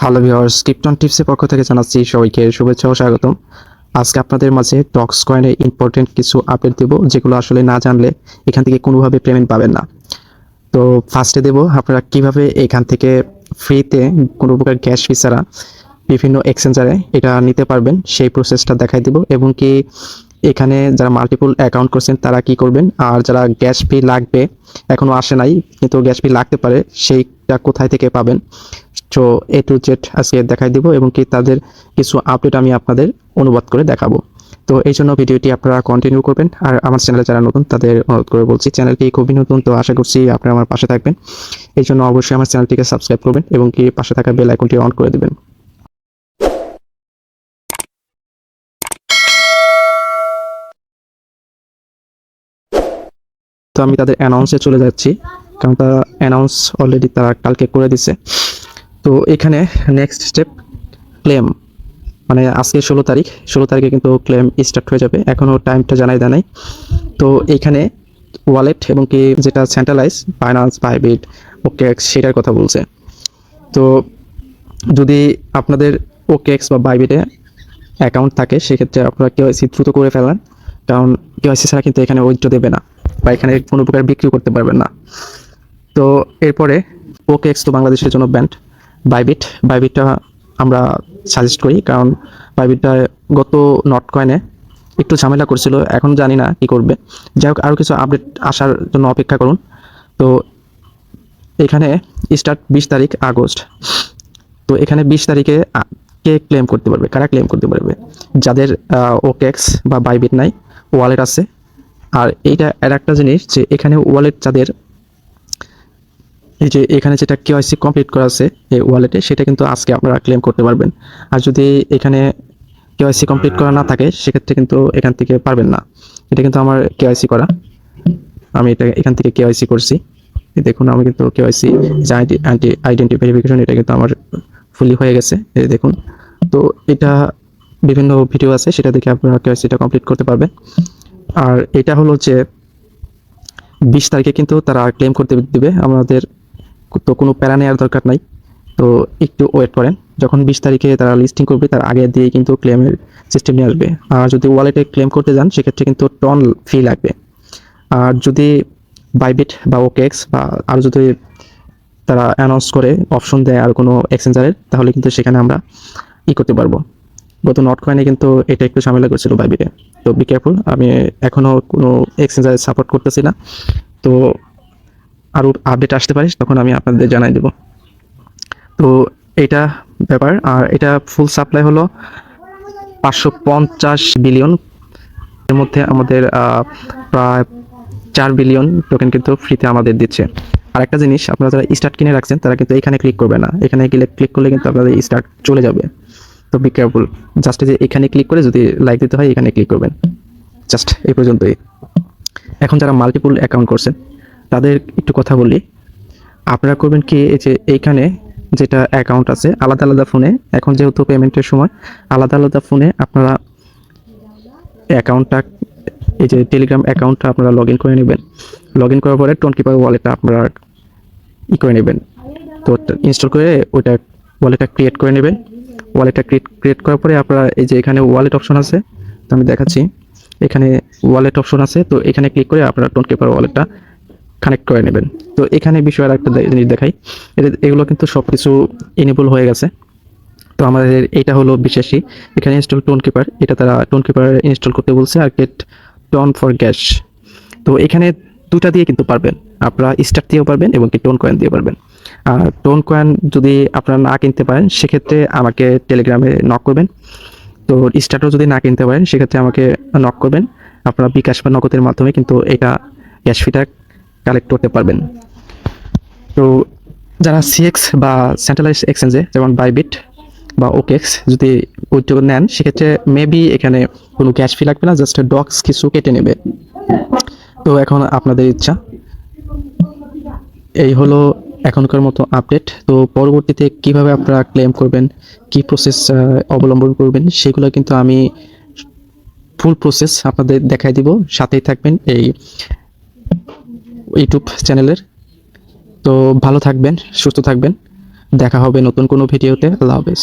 Hello viewers, krypton টিপসের পক্ষ থেকে জানাচ্ছি সবাইকে শুভেচ্ছা ও স্বাগতম। আজকে আপনাদের মাঝে টক্স কয়েনের ইম্পর্টেন্ট কিছু আপডেট দেব, যেগুলো আসলে না জানলে এখান থেকে কোনোভাবে পেমেন্ট পাবেন না। তো ফার্স্টে দেব আপনারা কিভাবে এখান থেকে ফ্রিতে কোনো প্রকার গ্যাস ফি ছাড়া বিভিন্ন এক্সচেঞ্জারে এটা নিতে পারবেন, সেই প্রসেসটা দেখাই দেব। এবং কি এখানে যারা মাল্টিপল অ্যাকাউন্ট করছেন তারা কি করবেন, আর যারা গ্যাস ফি লাগবে এখনও আসে নাই কিন্তু গ্যাস ফি লাগতে পারে, সেইটা কোথায় থেকে পাবেন, তো এ টু জেড আজকে দেখাই দিব। এবং কি তাদের কিছু আপডেট আমি আপনাদের অনুবাদ করে দেখাবো। তো এই জন্য ভিডিওটি আপনারা কন্টিনিউ করবেন। আর আমার চ্যানেলে যারা নতুন তাদের অনুরোধ করে বলছি, চ্যানেলটি খুবই নতুন, তো আশা করছি আপনারা আমার পাশে থাকবেন। এই জন্য অবশ্যই আমার চ্যানেলটিকে সাবস্ক্রাইব করবেন এবং কি পাশে থাকা বেল আইকনটি অন করে দেবেন। তো আমি তাদের অ্যানাউন্সে চলে যাচ্ছি, কারণ তারা অ্যানাউন্স অলরেডি তারা কালকে করে দিছে। তো এখানে নেক্সট স্টেপ ক্লেম, মানে আজকে 16 তারিখে কিন্তু ক্লেম স্টার্ট হয়ে যাবে, এখনও টাইমটা জানাই দেয় নাই। তো এইখানে ওয়ালেট এবং কি যেটা সেন্ট্রালাইজ ফাইন্যান্স বাইবিট ওকেএক্স সেটার কথা বলছে। তো যদি আপনাদের ওকেএক্স বা বাইবিটে অ্যাকাউন্ট থাকে সেক্ষেত্রে আপনারা কেওয়াইসি দ্রুত করে ফেলেন, কারণ কেওয়াইসি ছাড়া কিন্তু এখানে উইথড্র দেবে না বা এখানে কোনো প্রকার বিক্রি করতে পারবেন না। তো এরপরে ওকেএক্স তো বাংলাদেশের জন্য ব্যান্ড। বাইবিটটা আমরা সাজেস্ট করি, কারণ বাইবিটটা গত নট কয়েনে একটু ঝামেলা করছিল, এখন জানি না কি করবে। যাই হোক, আরও কিছু আপডেট আসার জন্য অপেক্ষা করুন। তো এখানে স্টার্ট 20 তারিখ আগস্ট। তো এখানে 20 তারিখে কে ক্লেম করতে পারবে, কারা ক্লেম করতে পারবে? যাদের ওকেএক্স বা বাইবিট নাই, ওয়ালেট আছে। আর এইটা আর একটা জিনিস যে এখানে ওয়ালেট যাদের, এই যে এখানে যেটা কেওয়াইসি কমপ্লিট করা আছে এই ওয়ালেটে, সেটা কিন্তু আজকে আপনারা ক্লেম করতে পারবেন। আর যদি এখানে কেওয়াইসি কমপ্লিট করা না থাকে সেক্ষেত্রে কিন্তু এখান থেকে পারবেন না। এটা কিন্তু আমার কেওয়াইসি করা, আমি এটা এখান থেকে কেওয়াইসি করছি। দেখুন আমি কিন্তু কেওয়াইসি আইডেন্টি ভেরিফিকেশন এটা কিন্তু আমার ফুলি হয়ে গেছে, এই দেখুন। তো এটা বিভিন্ন ভিডিও আছে, সেটা দেখে আপনারা কেওয়াইসিটা কমপ্লিট করতে পারবেন। আর এটা হলো যে 20 তারিখে কিন্তু তারা ক্লেম করতে দিবে আমাদের, তো কোনো প্যারা নেওয়ার দরকার নাই। তো একটু ওয়েট করেন, যখন 20 তারিখে তারা লিস্টিং করবে তার আগে দিয়ে কিন্তু ক্লেমের সিস্টেম নিয়ে আসবে। আর যদি ওয়ালেটে ক্লেম করতে যান সেক্ষেত্রে কিন্তু টন ফি লাগবে। আর যদি বাইবিট বা ওকেএক্স বা আর যদি তারা অ্যানাউন্স করে অপশন দেয় আর কোনো এক্সচেঞ্জারের, তাহলে কিন্তু সেখানে আমরা করতে পারবো। গত নট কয়েনে কিন্তু এটা একটু ঝামেলা করছিল বাইবিটে, তো বি কেয়ারফুল। আমি এখনও কোনো এক্সচেঞ্জারে সাপোর্ট করতেছি না, তো আরও আপডেট আসতে পারে তখন আমি আপনাদের জানাই দেব। তো এটা ব্যাপার। আর এটা ফুল সাপ্লাই হলো 550 বিলিয়ন, এর মধ্যে আমাদের প্রায় 4 বিলিয়ন টোকেন কিন্তু ফ্রিতে আমাদের দিচ্ছে। আর একটা জিনিস, আপনারা যারা স্টার্ট কিনে রাখছেন তারা কিন্তু এখানে ক্লিক করবে না, এখানে ক্লিক করলে কিন্তু আপনাদের স্টার্ট চলে যাবে। তো বি কেয়ারফুল, জাস্ট যে এখানে ক্লিক করে যদি লাইক দিতে হয় এখানে ক্লিক করবেন, জাস্ট এই পর্যন্তই। এখন যারা মাল্টিপল অ্যাকাউন্ট করছেন তাদের একটু কথা বলি। আপনারা করবেন কি, এই যে এইখানে যেটা অ্যাকাউন্ট আছে আলাদা আলাদা ফোনে, এখন যেহেতু পেমেন্টের সময় আলাদা আলাদা ফোনে আপনারা অ্যাকাউন্টটা, এই যে টেলিগ্রাম অ্যাকাউন্টটা আপনারা লগ ইন করে নেবেন। লগ ইন করার পরে টোনকিপার ওয়ালেটটা আপনারা করে নেবেন। তো ইনস্টল করে ওইটা ওয়ালেটটা ক্রিয়েট করে নেবেন। ওয়ালেটটা ক্রিয়েট করার পরে আপনারা এই যে এখানে ওয়ালেট অপশন আছে, তো আমি দেখাচ্ছি, এখানে ওয়ালেট অপশন আছে, তো এখানে ক্লিক করে আপনারা টোনকিপার ওয়ালেটটা কানেক্ট করে নেবেন। তো এখানে বিষয় আর একটা জিনিস দেখাই, এগুলো কিন্তু সব কিছু এনেবল হয়ে গেছে। তো আমাদের এইটা হলো বিশেষই, এখানে ইনস্টল টোনকিপার, এটা তারা টোনকিপার ইনস্টল করতে বলছে, আর গেট টোন ফর গ্যাস। তো এখানে দুটা দিয়ে কিন্তু পারবেন, আপনারা স্টার দিয়েও পারবেন এবং কি টোন কয়েন দিয়ে পারবেন। আর টোন কয়েন যদি আপনারা না কিনতে পারেন সেক্ষেত্রে আমাকে টেলিগ্রামে নক করবেন। তো স্টারও যদি না কিনতে পারেন সেক্ষেত্রে আমাকে নক করবেন, আপনারা বিকাশ বা নগদের মাধ্যমে কিন্তু এটা গ্যাস ফিটা কালেক্ট করতে পারবেন। তো যারা সিএক্স বা সেন্ট্রালাইজ এক্সচেঞ্জে যেমন বাইবিট বা ওকেএক্স যদি উইথড্র নেন সেক্ষেত্রে মেবি এখানে কোনো গ্যাস ফি লাগবে না, জাস্ট ডক্স কিছু কেটে নেবে। তো এখন আপনাদের ইচ্ছা। এই হলো এখনকার মতো আপডেট। তো পরবর্তীতে কিভাবে আপনারা ক্লেম করবেন, কি প্রসেস অবলম্বন করবেন, সেগুলো কিন্তু আমি ফুল প্রসেস আপনাদের দেখাই দিব। সাথেই থাকবেন এই ইউটিউব চ্যানেলের। তো ভালো থাকবেন, সুস্থ থাকবেন, দেখা হবে নতুন কোনো ভিডিওতে। আল্লাহ হাফেজ।